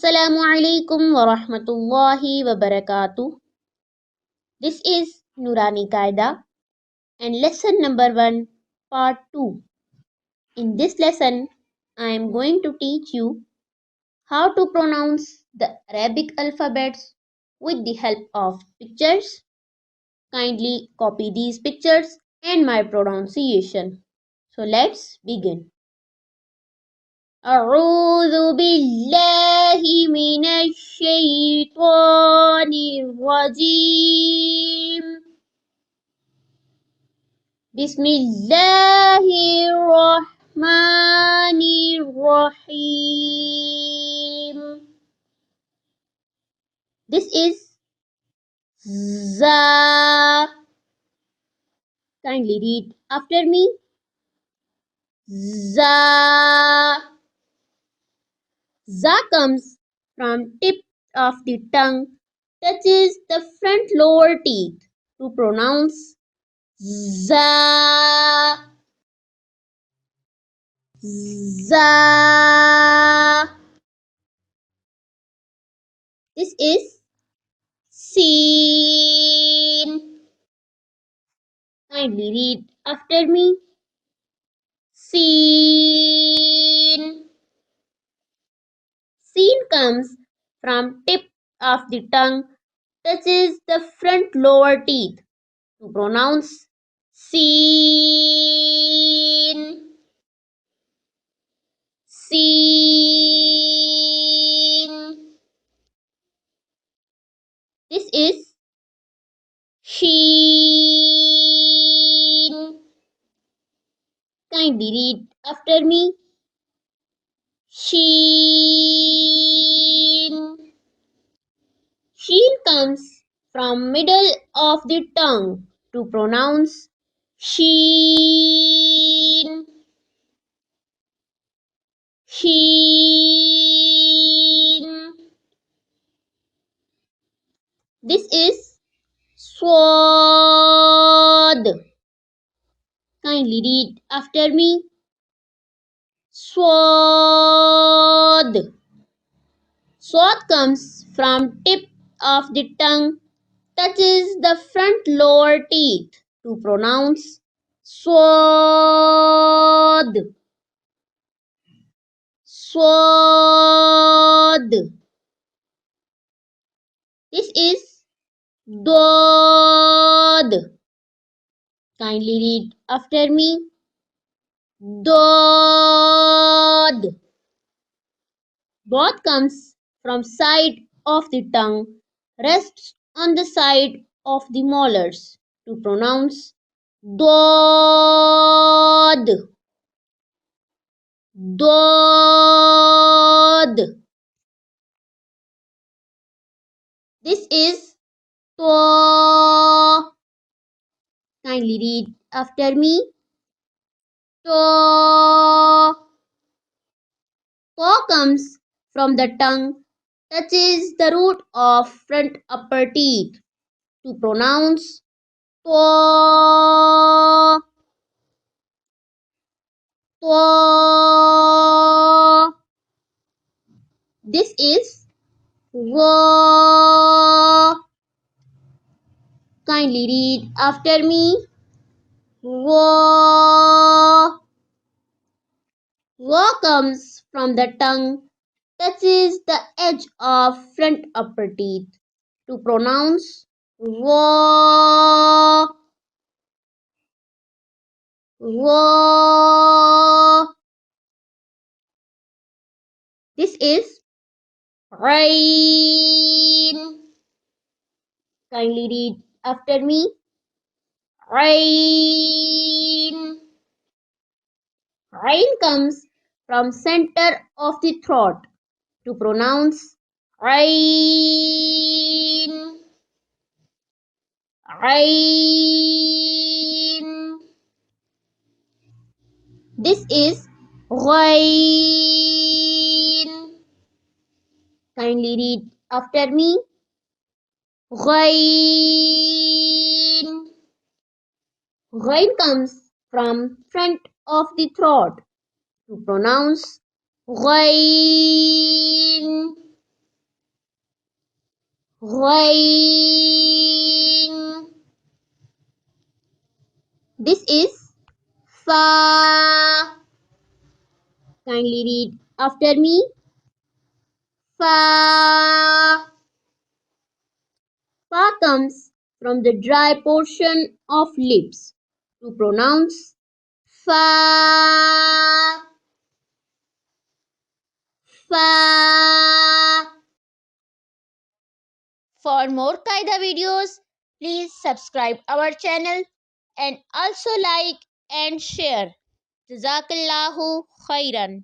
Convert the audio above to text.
Assalamu alaikum wa rahmatullahi wa barakatuh. This is Noorani Qaida and lesson number 1, part 2. In this lesson, I am going to teach you how to pronounce the Arabic alphabets with the help of pictures. Kindly copy these pictures and my pronunciation. So let's begin. أعوذ بالله من الشيطان الرجيم بسم الله الرحمن الرحيم. This is za. Kindly read after me. Za. Za comes from tip of the tongue, touches the front lower teeth to pronounce za. Za. This is seen. Kindly read after me. Seen. Seen comes from tip of the tongue, touches the front lower teeth to pronounce seen. Seen. This is sheen. Kindly read after me. Sheen. Sheen comes from middle of the tongue to pronounce sheen. Sheen. This is sword. Kindly read after me. Sword. Sword comes from tip of the tongue, touches the front lower teeth to pronounce sword. Sword. This is dod. Kindly read after me. Dod. Dod comes from side of the tongue, rests on the side of the molars to pronounce dod. Dod. This is to. Kindly read after me. To. To comes from the tongue, touches the root of front upper teeth to pronounce to. To. This is wo. Kindly read after me. Wo. Wo comes from the tongue, touches the edge of front upper teeth to pronounce wo. Wo. This is rain. Kindly read after me. Rain. Rain comes from center of the throat to pronounce rain. Rain. This is rain. Kindly read after me. Rain. Rain comes from front of the throat to pronounce rain. Ghain. This is Fa. Kindly read after me. Fa. Fa comes from the dry portion of lips to pronounce Fa. Fa. For more Qaida videos, please subscribe our channel and also like and share. Jazakallahu khairan.